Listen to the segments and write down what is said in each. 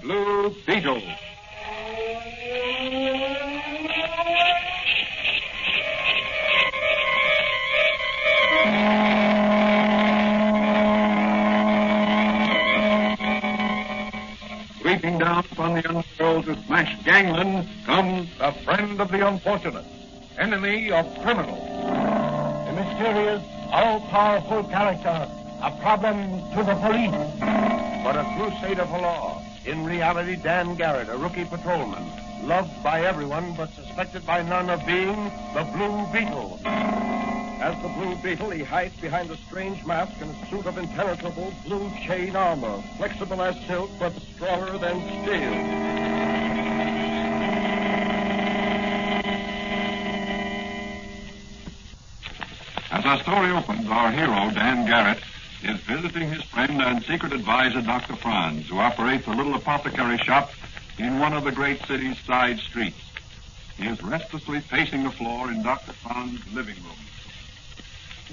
Blue Beetle. Sweeping down upon the underworld to smash gangland comes the friend of the unfortunate, enemy of criminals. A mysterious, all-powerful character, a problem to the police. But a crusader for law. In reality, Dan Garrett, a rookie patrolman, loved by everyone but suspected by none of being the Blue Beetle. As the Blue Beetle, he hides behind a strange mask and a suit of impenetrable blue chain armor, flexible as silk but stronger than steel. As our story opens, our hero, Dan Garrett, is visiting his friend and secret advisor, Dr. Franz, who operates a little apothecary shop in one of the great city's side streets. He is restlessly pacing the floor in Dr. Franz's living room.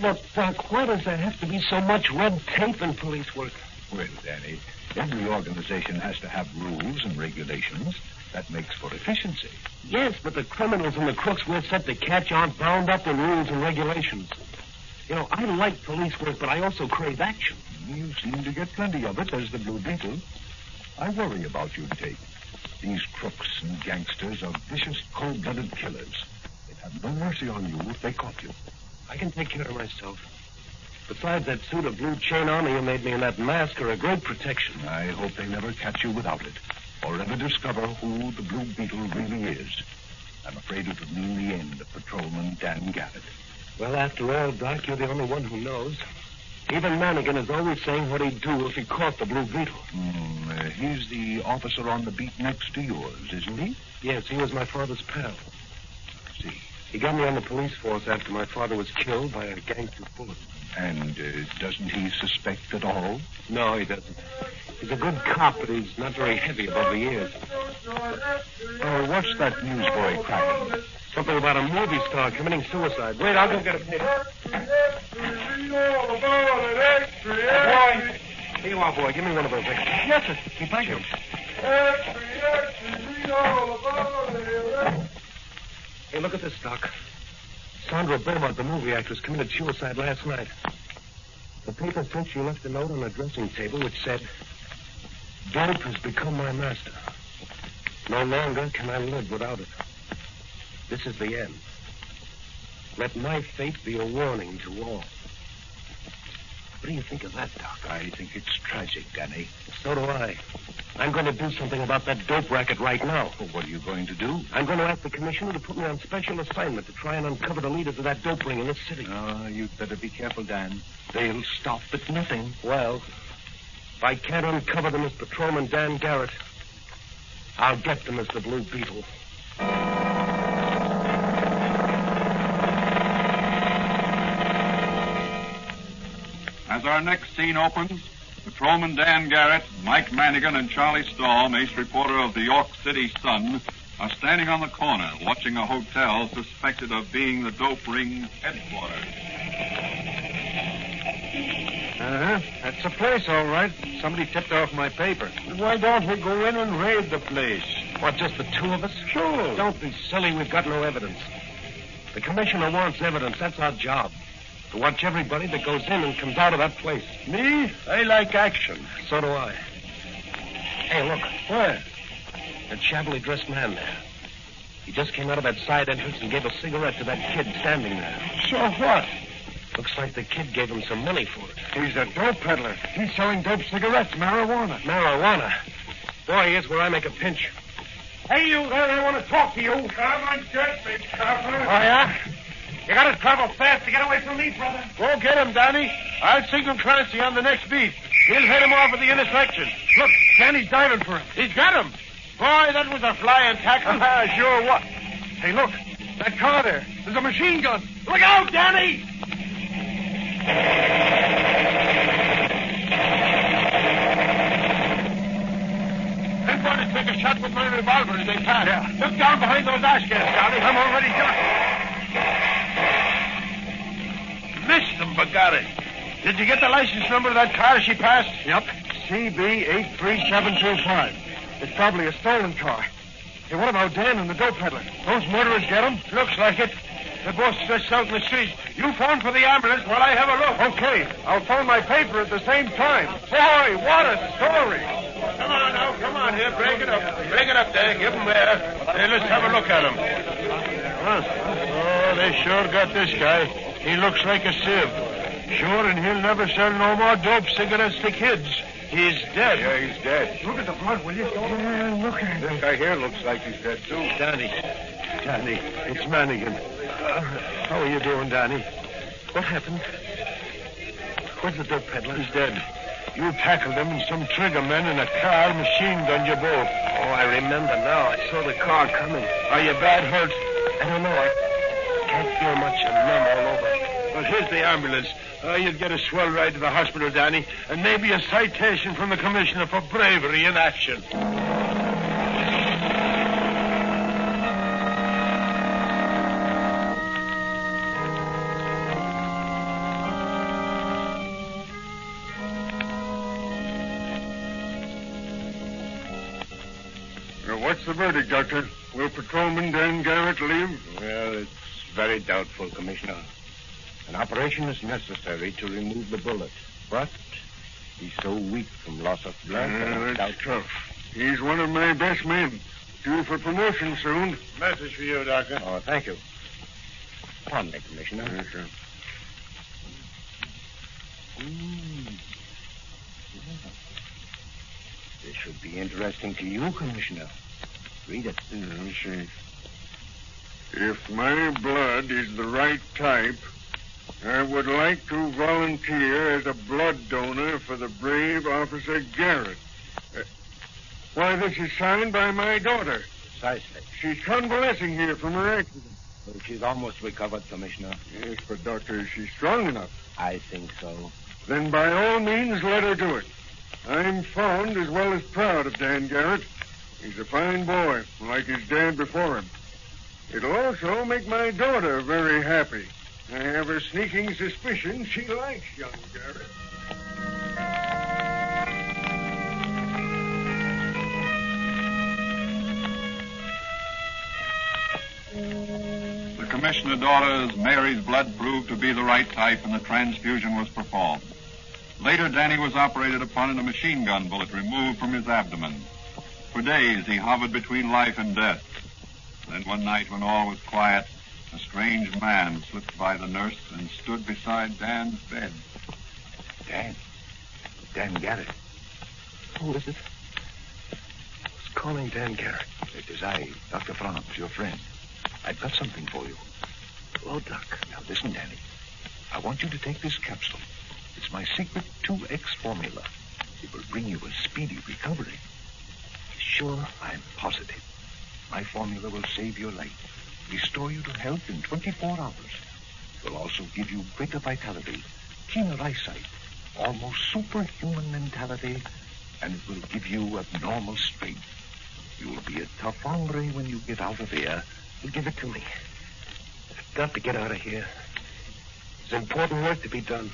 Look, Doc, why does there have to be so much red tape in police work? Well, Danny, every organization has to have rules and regulations. That makes for efficiency. Yes, but the criminals and the crooks we're set to catch aren't bound up in rules and regulations. You know, I like police work, but I also crave action. You seem to get plenty of it as the Blue Beetle. I worry about you, Tate. These crooks and gangsters are vicious, cold-blooded killers. They'd have no mercy on you if they caught you. I can take care of myself. Besides, that suit of blue chain armor you made me in that mask are a great protection. I hope they never catch you without it, or ever discover who the Blue Beetle really is. I'm afraid it would mean the end of Patrolman Dan Garrett. Well, after all, Doc, you're the only one who knows. Even Manigan is always saying what he'd do if he caught the Blue Beetle. He's the officer on the beat next to yours, isn't he? Yes, he was my father's pal. See. He got me on the police force after my father was killed by a gangster bullet. And doesn't he suspect at all? No, he doesn't. He's a good cop, but he's not very heavy above the ears. Oh, what's that newsboy cracking? Something about a movie star committing suicide. Wait, I'll go get a paper. Boy. Here you are, boy. Give me one of those extras. Yes, sir. Thank you. Hey, look at this, Doc. Sandra Beaumont, the movie actress, committed suicide last night. The paper said she left a note on her dressing table which said, "Dope has become my master. No longer can I live without it. This is the end. Let my fate be a warning to all." What do you think of that, Doc? I think it's tragic, Danny. So do I. I'm going to do something about that dope racket right now. Well, what are you going to do? I'm going to ask the commissioner to put me on special assignment to try and uncover the leaders of that dope ring in this city. You'd better be careful, Dan. They'll stop at nothing. Well, if I can't uncover them as Patrolman Dan Garrett, I'll get them as the Blue Beetle. As our next scene opens, Patrolman Dan Garrett, Mike Manigan, and Charlie Storm, ace reporter of the York City Sun, are standing on the corner watching a hotel suspected of being the dope ring's headquarters. That's the place, all right. Somebody tipped off my paper. Why don't we go in and raid the place? What, just the two of us? Sure. Don't be silly. We've got no evidence. The commissioner wants evidence. That's our job. To watch everybody that goes in and comes out of that place. Me? I like action. So do I. Hey, look. Where? That shabbily dressed man there. He just came out of that side entrance and gave a cigarette to that kid standing there. So what? Looks like the kid gave him some money for it. He's a dope peddler. He's selling dope cigarettes, marijuana. Marijuana? Boy, here's where I make a pinch. Hey, you there, I want to talk to you. Come and get me, copper. Oh, yeah? You gotta travel fast to get away from me, brother. Go get him, Danny. I'll signal Clancy on the next beat. He'll head him off at the intersection. Look, Danny's diving for him. He's got him. Boy, that was a flying tackle. Sure what? Hey, look. That car there. There's a machine gun. Look out, Danny! I'm going to take a shot with my revolver as they pass. Yeah. Look down behind those ash cans, Danny. I'm already shot. Missed them, but got it. Did you get the license number of that car she passed? Yep. CB 83725. It's probably a stolen car. Hey, what about Dan and the dope peddler? Those murderers get him? Looks like it. They're both stretched out in the street. You phone for the ambulance while I have a look. Okay. I'll phone my paper at the same time. Boy, what a story. Come on now, come on here. Break it up. Break it up there. Give them there. Hey, let's have a look at him. Oh, they sure got this guy. He looks like a sieve. Sure, and he'll never sell no more dope cigarettes to kids. He's dead. Yeah, he's dead. Look at the blood, will you? Yeah, look at This guy here looks like he's dead, too. Danny, it's Mannigan. How are you doing, Danny? What happened? Where's the dope peddler? He's dead. You tackled him, and some trigger men in a car machine-gunned you both. Oh, I remember now. I saw the car coming. Are you bad hurt? I don't know. I can't feel much. I'm numb all over. Well, here's the ambulance. You'd get a swell ride to the hospital, Danny, and maybe a citation from the commissioner for bravery in action. What's the verdict, Doctor? Will Patrolman Dan Garrett live? Well, it's very doubtful, Commissioner. An operation is necessary to remove the bullet, but he's so weak from loss of blood that That's tough. He's one of my best men. Due for promotion soon. Message for you, Doctor. Oh, thank you. Pardon me, Commissioner. Yes, sir. This should be interesting to you, Commissioner. Read it. Let me see. If my blood is the right type, I would like to volunteer as a blood donor for the brave Officer Garrett. Why, this is signed by my daughter. Precisely. She's convalescing here from her accident. Well, she's almost recovered, Commissioner. Yes, but, Doctor, is she strong enough? I think so. Then by all means, let her do it. I'm fond as well as proud of Dan Garrett. He's a fine boy, like his dad before him. It'll also make my daughter very happy. I have a sneaking suspicion she likes young Garrett. The commissioner daughter's Mary's blood proved to be the right type, and the transfusion was performed. Later, Danny was operated upon and a machine gun bullet removed from his abdomen. For days, he hovered between life and death. Then one night, when all was quiet, a strange man slipped by the nurse and stood beside Dan's bed. Dan Garrett. Who is it? Who's calling Dan Garrett? It is I, Dr. Franz, your friend. I've got something for you. Hello, Doc. Now, listen, Danny. I want you to take this capsule. It's my secret 2X formula. It will bring you a speedy recovery. Sure? I'm positive. My formula will save your life, restore you to health in 24 hours. It will also give you greater vitality, keener eyesight, almost superhuman mentality, and it will give you abnormal strength. You'll be a tough hombre when you get out of here. Give it to me. I've got to get out of here. There's important work to be done,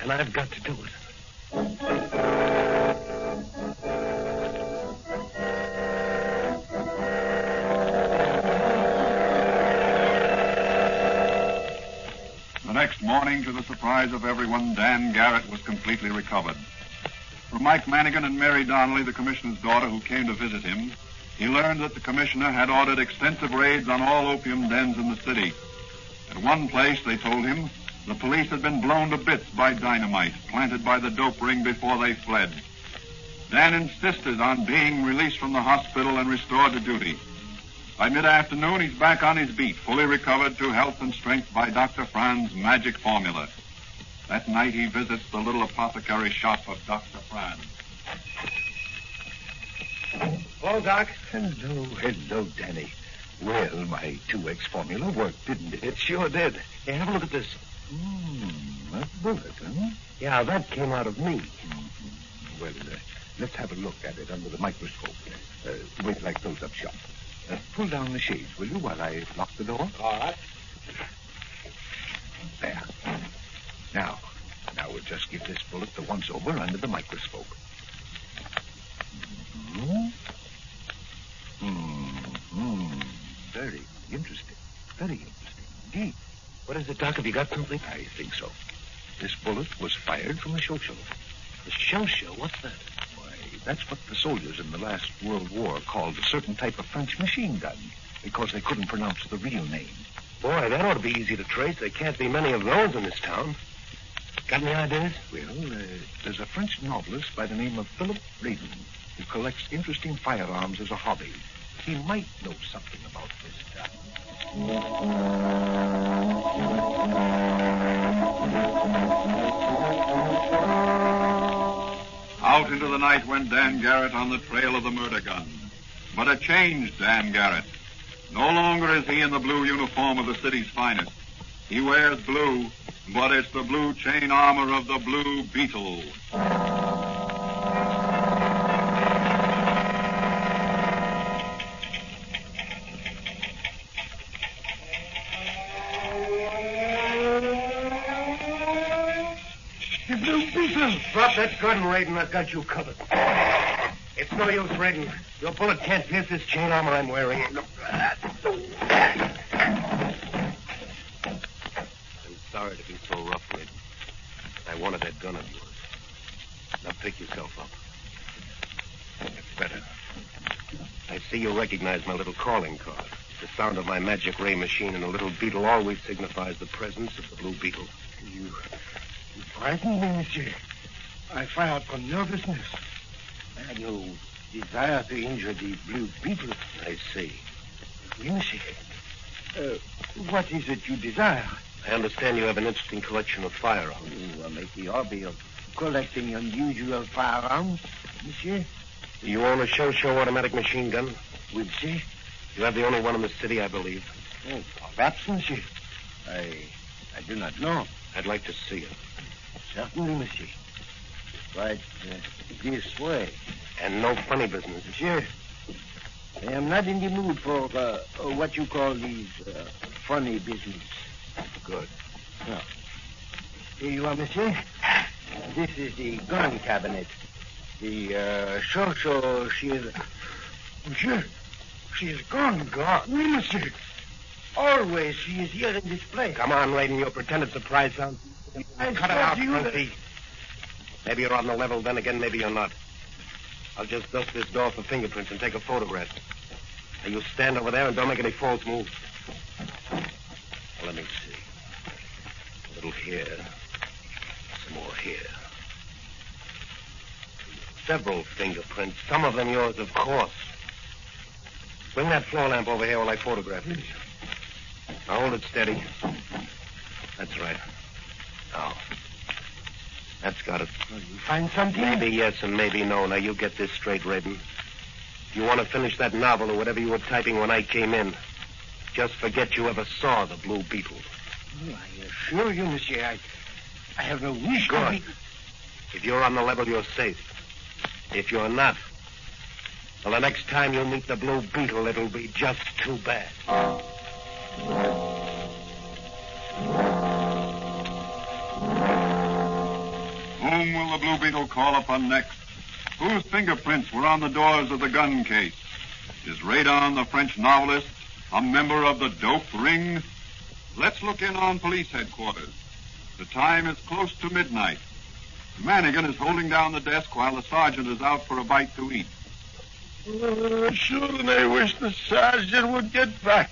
and I've got to do it. The next morning, to the surprise of everyone, Dan Garrett was completely recovered. From Mike Mannigan and Mary Donnelly, the commissioner's daughter, who came to visit him, he learned that the commissioner had ordered extensive raids on all opium dens in the city. At one place, they told him, the police had been blown to bits by dynamite planted by the dope ring before they fled. Dan insisted on being released from the hospital and restored to duty. By mid-afternoon, he's back on his beat, fully recovered to health and strength by Dr. Franz's magic formula. That night, he visits the little apothecary shop of Dr. Franz. Hello, Doc. Hello, Danny. Well, my 2X formula worked, didn't it? It sure did. Hey, have a look at this. That bullet, huh? Yeah, that came out of me. Well, let's have a look at it under the microscope. Wait till I close up shop. Pull down the shades, will you, while I lock the door? All right. There. Now we'll just give this bullet the once-over under the microscope. very interesting. Very interesting indeed. What is it, Doc? Have you got something? I think so. This bullet was fired from a show. The show? What's that? Why, that's what the soldiers in the last World War called a certain type of French machine gun, because they couldn't pronounce the real name. Boy, that ought to be easy to trace. There can't be many of those in this town. Got any ideas? Well, there's a French novelist by the name of Philip Braden who collects interesting firearms as a hobby. He might know something about this gun. Out into the night went Dan Garrett on the trail of the murder gun. But a changed Dan Garrett. No longer is he in the blue uniform of the city's finest. He wears blue, but it's the blue chain armor of the Blue Beetle. The Blue Beetle! Drop that gun, Raiden. I've got you covered. It's no use, Raiden. Your bullet can't pierce this chain armor I'm wearing. I'm sorry to be so rough, Raiden. I wanted that gun of yours. Now pick yourself up. It's better. I see you recognize my little calling card. The sound of my magic ray machine and a little beetle always signifies the presence of the Blue Beetle. You frightened me, monsieur. I fired from nervousness. And you desire to injure the Blue Beetle? I see. Oui, monsieur. What is it you desire? I understand you have an interesting collection of firearms. You make the hobby of collecting unusual firearms, monsieur? You own a show automatic machine gun? Oui, monsieur. You have the only one in the city, I believe. Oh, perhaps, monsieur. I do not know. I'd like to see it. Certainly, monsieur. Right this way. And no funny business. Monsieur, I am not in the mood for what you call these funny business. Good. Now, here you are, monsieur. This is the gun cabinet. The show, she is... Monsieur, she is gone. Gone? Oui, monsieur. Always she is here in this place. Come on, Raiden, your pretended surprise sound. Cut it out, Frankie. Maybe you're on the level, then again, maybe you're not. I'll just dust this door for fingerprints and take a photograph. Now, you stand over there and don't make any false moves. Now, let me see. A little here. Some more here. Several fingerprints. Some of them yours, of course. Bring that floor lamp over here while I photograph it. Now, hold it steady. That's right. Now. That's got it. Well, you find something? Maybe yes and maybe no. Now, you get this straight, Raiden. You want to finish that novel or whatever you were typing when I came in. Just forget you ever saw the Blue Beetle. Oh, I assure you, monsieur, I have no wish to be... If you're on the level, you're safe. If you're not, well, the next time you meet the Blue Beetle, it'll be just too bad. Whom will the Blue Beetle call upon next? Whose fingerprints were on the doors of the gun case? Is Radon, the French novelist, a member of the dope ring? Let's look in on police headquarters. The time is close to midnight. Manigan is holding down the desk while the sergeant is out for a bite to eat. Sure, I wish the sergeant would get back.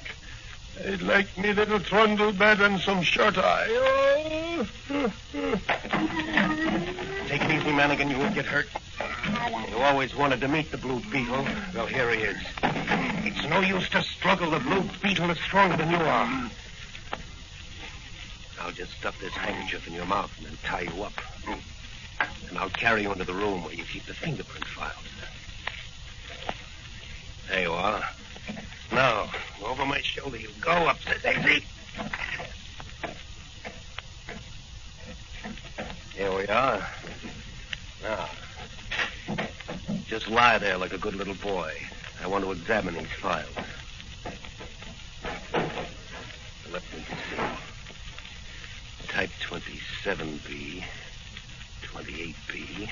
I'd like me little trundle bed and some shut-eye. Take it easy, Manigan. You won't get hurt. You always wanted to meet the Blue Beetle. Well, here he is. It's no use to struggle. The Blue Beetle is stronger than you are. I'll just stuff this handkerchief in your mouth and then tie you up. And I'll carry you into the room where you keep the fingerprint files. There you are. Now, over my shoulder you go, up the daisy. Here we are. Now, just lie there like a good little boy. I want to examine these files. Let me see. Type 27B, 28B,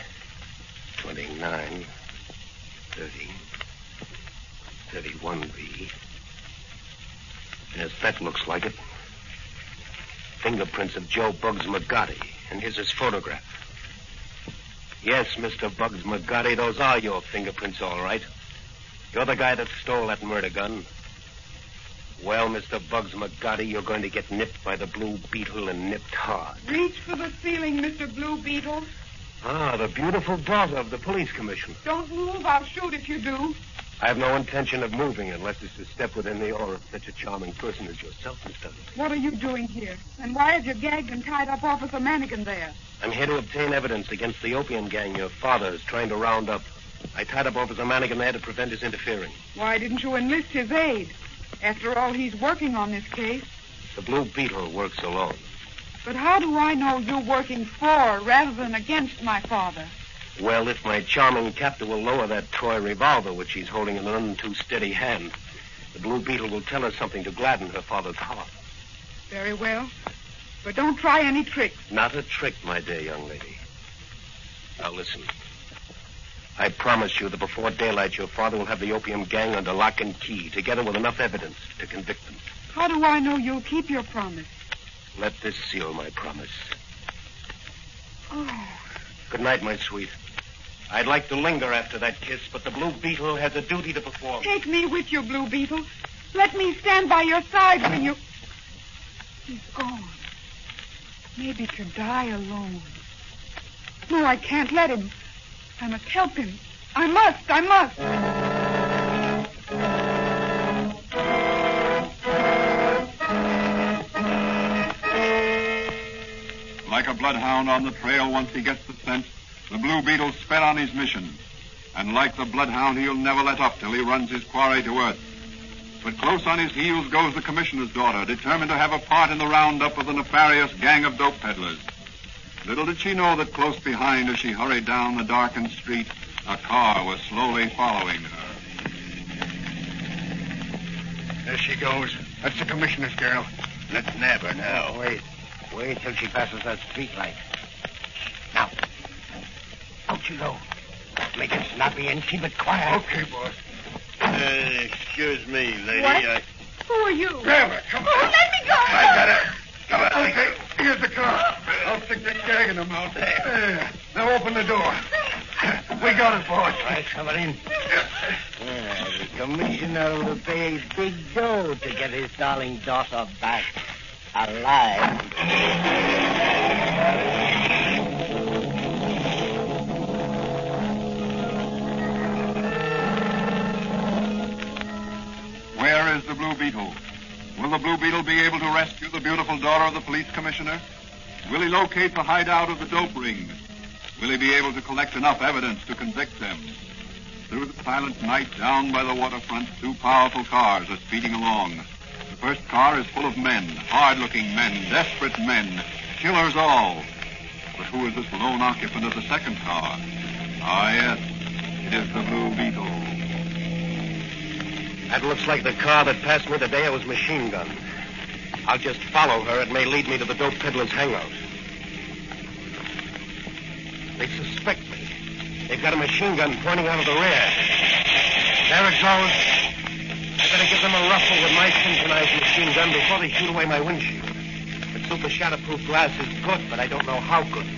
29, 30, 31B, Yes, that looks like it. Fingerprints of Joe Bugs McGotti, and here's his photograph. Yes, Mr. Bugs McGotti, those are your fingerprints, all right. You're the guy that stole that murder gun. Well, Mr. Bugs McGotti, you're going to get nipped by the Blue Beetle and nipped hard. Reach for the ceiling, Mr. Blue Beetle. Ah, the beautiful daughter of the police commissioner. Don't move. I'll shoot if you do. I have no intention of moving unless it's to step within the aura of such a charming person as yourself, Miss Douglas. What are you doing here? And why have you gagged and tied up Officer Mannigan there? I'm here to obtain evidence against the opium gang your father is trying to round up. I tied up Officer Mannigan there to prevent his interfering. Why didn't you enlist his aid? After all, he's working on this case. The Blue Beetle works alone. But how do I know you're working for rather than against my father? Well, if my charming captor will lower that toy revolver, which she's holding in an none too steady hand, the Blue Beetle will tell her something to gladden her father's heart. Very well. But don't try any tricks. Not a trick, my dear young lady. Now, listen. I promise you that before daylight, your father will have the opium gang under lock and key, together with enough evidence to convict them. How do I know you'll keep your promise? Let this seal my promise. Oh. Good night, my sweet. I'd like to linger after that kiss, but the Blue Beetle has a duty to perform. Take me with you, Blue Beetle. Let me stand by your side when you... He's gone. Maybe to die alone. No, I can't let him. I must help him. I must. Like a bloodhound on the trail, once he gets the scent, the Blue Beetle sped on his mission. And like the bloodhound, he'll never let up till he runs his quarry to earth. But close on his heels goes the commissioner's daughter, determined to have a part in the roundup of the nefarious gang of dope peddlers. Little did she know that close behind, as she hurried down the darkened street, a car was slowly following her. There she goes. That's the commissioner's girl. Let's nab her now. Wait till she passes that street light. Now, out you go. Make it snappy and keep it quiet. Okay, boss. Excuse me, lady. What? Who are you? Grab her. Come on. Oh, let me go. I got her. Come on. Okay, here's the car. I'll stick this gag in her mouth. There. Now open the door. We got it, boss. All right, come on in. The commissioner will pay a big dough to get his darling daughter back alive. Where is the Blue Beetle? Will the Blue Beetle be able to rescue the beautiful daughter of the police commissioner? Will he locate the hideout of the dope ring? Will he be able to collect enough evidence to convict them? Through the silent night, down by the waterfront, two powerful cars are speeding along. The first car is full of men, hard-looking men, desperate men, killers all. But who is this lone occupant of the second car? Ah, yes, it is the Blue Beetle. That looks like the car that passed me the day I was machine gunned. I'll just follow her. It may lead me to the dope peddler's hangout. They suspect me. They've got a machine gun pointing out of the rear. There it goes. I better give them a ruffle with my synchronized machine gun before they shoot away my windshield. The super shatterproof glass is good, but I don't know how good.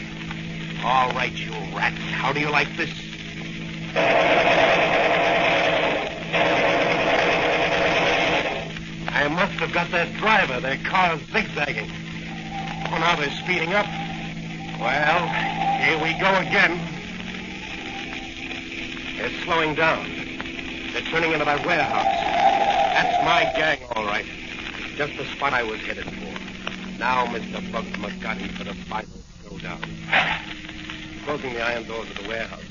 All right, you rats. How do you like this? I must have got that driver. Their car's zigzagging. Oh, now they're speeding up. Well, here we go again. They're slowing down. They're turning into that warehouse. That's my gang, all right. Just the spot I was headed for. Now, Mr. Bugs McGotti, for the final throwdown. Closing the iron doors of the warehouse.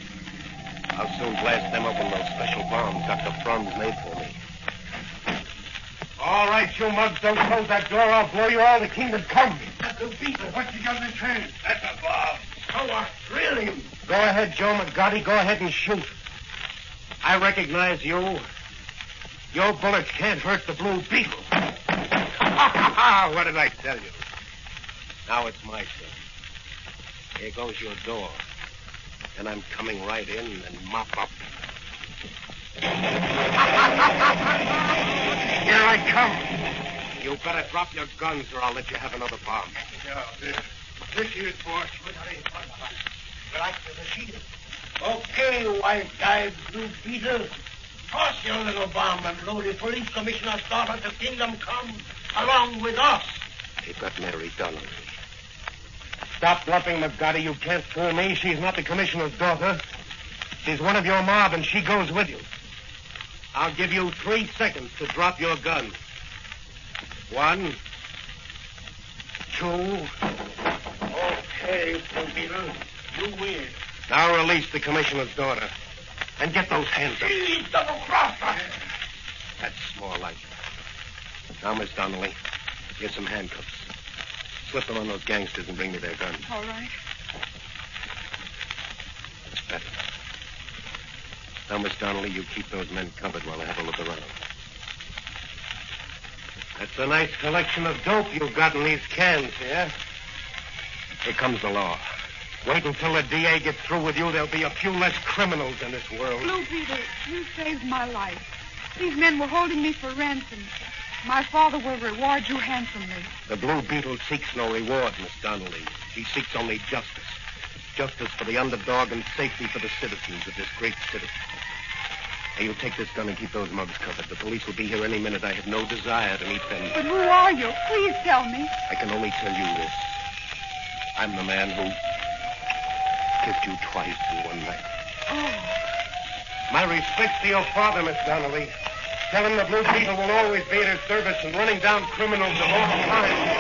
I'll soon blast them open those special bombs Dr. Franz made for me. All right, you mugs, don't close that door. I'll blow you all the kingdom come. That's a beetle. What's he got in his hand? That's a bomb. So what? Drill him. Go ahead, Joe McGotti. Go ahead and shoot. I recognize you. Your bullets can't hurt the Blue Beetle. What did I tell you? Now it's my turn. Here goes your door. And I'm coming right in and mop up. Here I come. You better drop your guns or I'll let you have another bomb. Yeah, this is boss. Relax to the sheet. Okay, white-eyed Blue Beetle. Toss your little bomb and blow the police commissioner's daughter to kingdom come along with us. They've got Mary Donnelly. Stop bluffing, McGotty. You can't fool me. She's not the commissioner's daughter. She's one of your mob, and she goes with you. I'll give you 3 seconds to drop your gun. 1, 2. Okay, Blue Beetle. You win. Now release the commissioner's daughter. And get those hands up. He's double-crossed us. That's more like it. Now, Miss Donnelly, here's some handcuffs. Slip them on those gangsters and bring me their guns. All right. That's better. Now, Miss Donnelly, you keep those men covered while I have a look around. That's a nice collection of dope you've got in these cans here. Here comes the law. Wait until the DA gets through with you. There'll be a few less criminals in this world. Blue Beetle, you saved my life. These men were holding me for ransom. My father will reward you handsomely. The Blue Beetle seeks no reward, Miss Donnelly. She seeks only justice. Justice for the underdog and safety for the citizens of this great city. Now, you take this gun and keep those mugs covered. The police will be here any minute. I have no desire to meet them. But who are you? Please tell me. I can only tell you this. I'm the man who kissed you twice in one night. Oh. My respects to your father, Miss Donnelly. Tell him the Blue Beetle will always be at his service and running down criminals of all kinds.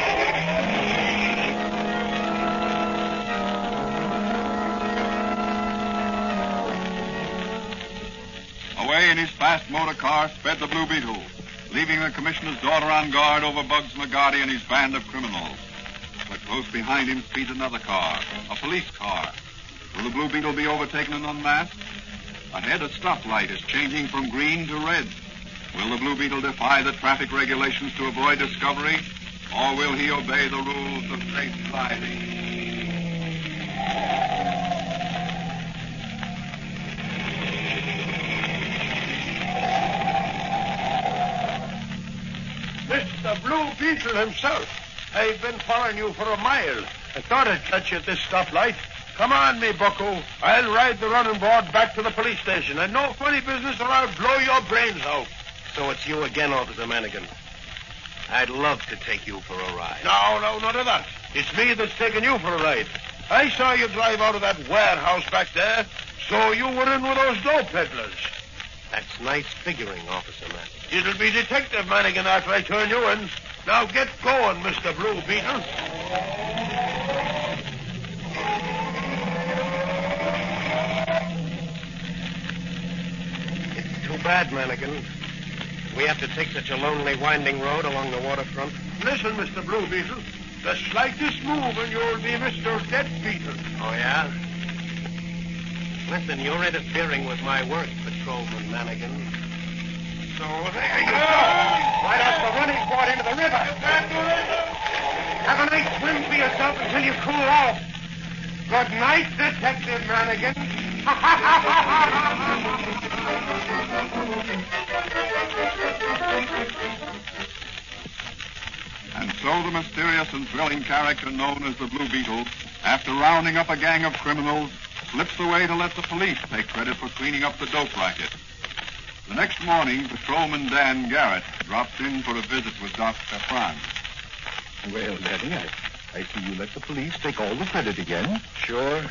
Away in his fast motor car sped the Blue Beetle, leaving the commissioner's daughter on guard over Bugs McGotty and his band of criminals. But close behind him speeds another car, a police car. Will the Blue Beetle be overtaken and unmasked? Ahead, a stoplight is changing from green to red. Will the Blue Beetle defy the traffic regulations to avoid discovery, or will he obey the rules of safe driving? Mr. Blue Beetle himself. I've been following you for a mile. I thought I'd catch you at this stoplight. Come on, me bucko. I'll ride the running board back to the police station. And no funny business or I'll blow your brains out. So it's you again, Officer Manigan. I'd love to take you for a ride. No, none of that. It's me that's taking you for a ride. I saw you drive out of that warehouse back there, so you were in with those dope peddlers. That's nice figuring, Officer Manigan. It'll be Detective Manigan after I turn you in. Now get going, Mr. Blue Beetle. It's too bad, Manigan. We have to take such a lonely, winding road along the waterfront. Listen, Mr. Blue Beetle. The slightest move and you'll be Mr. Dead Beetle. Oh, yeah? Listen, you're interfering with my work, Patrolman Manigan. So there you go. Right off the running board into the river. Have a nice swim for yourself until you cool off. Good night, Detective Manigan. And so the mysterious and thrilling character known as the Blue Beetle, after rounding up a gang of criminals, slips away to let the police take credit for cleaning up the dope racket. The next morning, Patrolman Dan Garrett drops in for a visit with Dr. Franz. Well, Daddy, I see you let the police take all the credit again. Sure.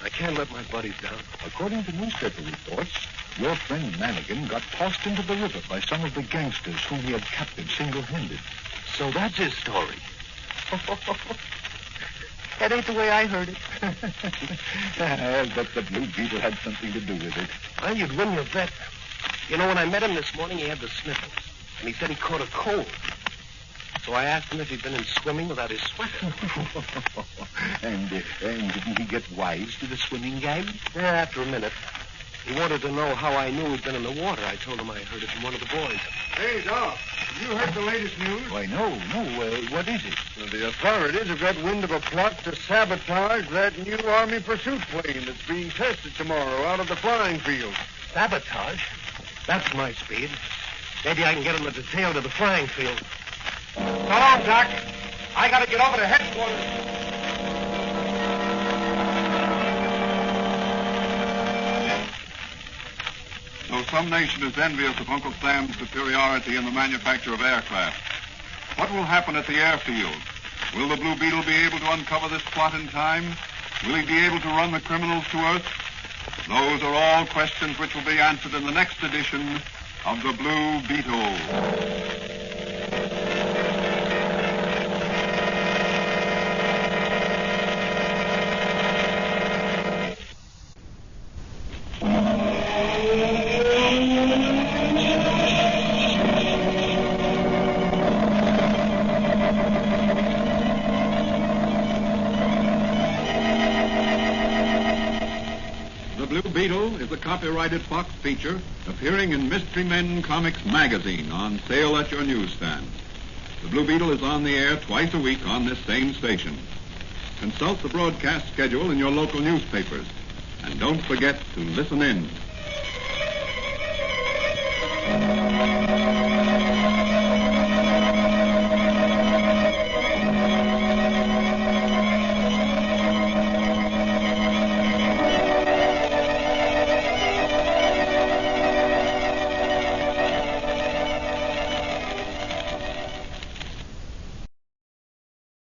I can't let my buddies down. According to newspaper reports, your friend Manigan got tossed into the river by some of the gangsters whom he had captured single-handed. So that's his story. That ain't the way I heard it. I'll bet the Blue Beetle had something to do with it. Well, you'd win your bet. You know, when I met him this morning, he had the sniffles. And he said he caught a cold. So I asked him if he'd been in swimming without his sweater. And didn't he get wise to the swimming gag? Yeah, after a minute. He wanted to know how I knew he'd been in the water. I told him I heard it from one of the boys. Hey, Doc, have you heard the latest news? Why, no. What is it? Well, the authorities have got wind of a plot to sabotage that new Army pursuit plane that's being tested tomorrow out of the flying field. Sabotage? That's my speed. Maybe I can get him the detail to the flying field. So long, Doc. I gotta get over to headquarters. So some nation is envious of Uncle Sam's superiority in the manufacture of aircraft. What will happen at the airfield? Will the Blue Beetle be able to uncover this plot in time? Will he be able to run the criminals to earth? Those are all questions which will be answered in the next edition of the Blue Beetle. Beetle is a copyrighted Fox feature appearing in Mystery Men Comics magazine on sale at your newsstand. The Blue Beetle is on the air twice a week on this same station. Consult the broadcast schedule in your local newspapers. And don't forget to listen in.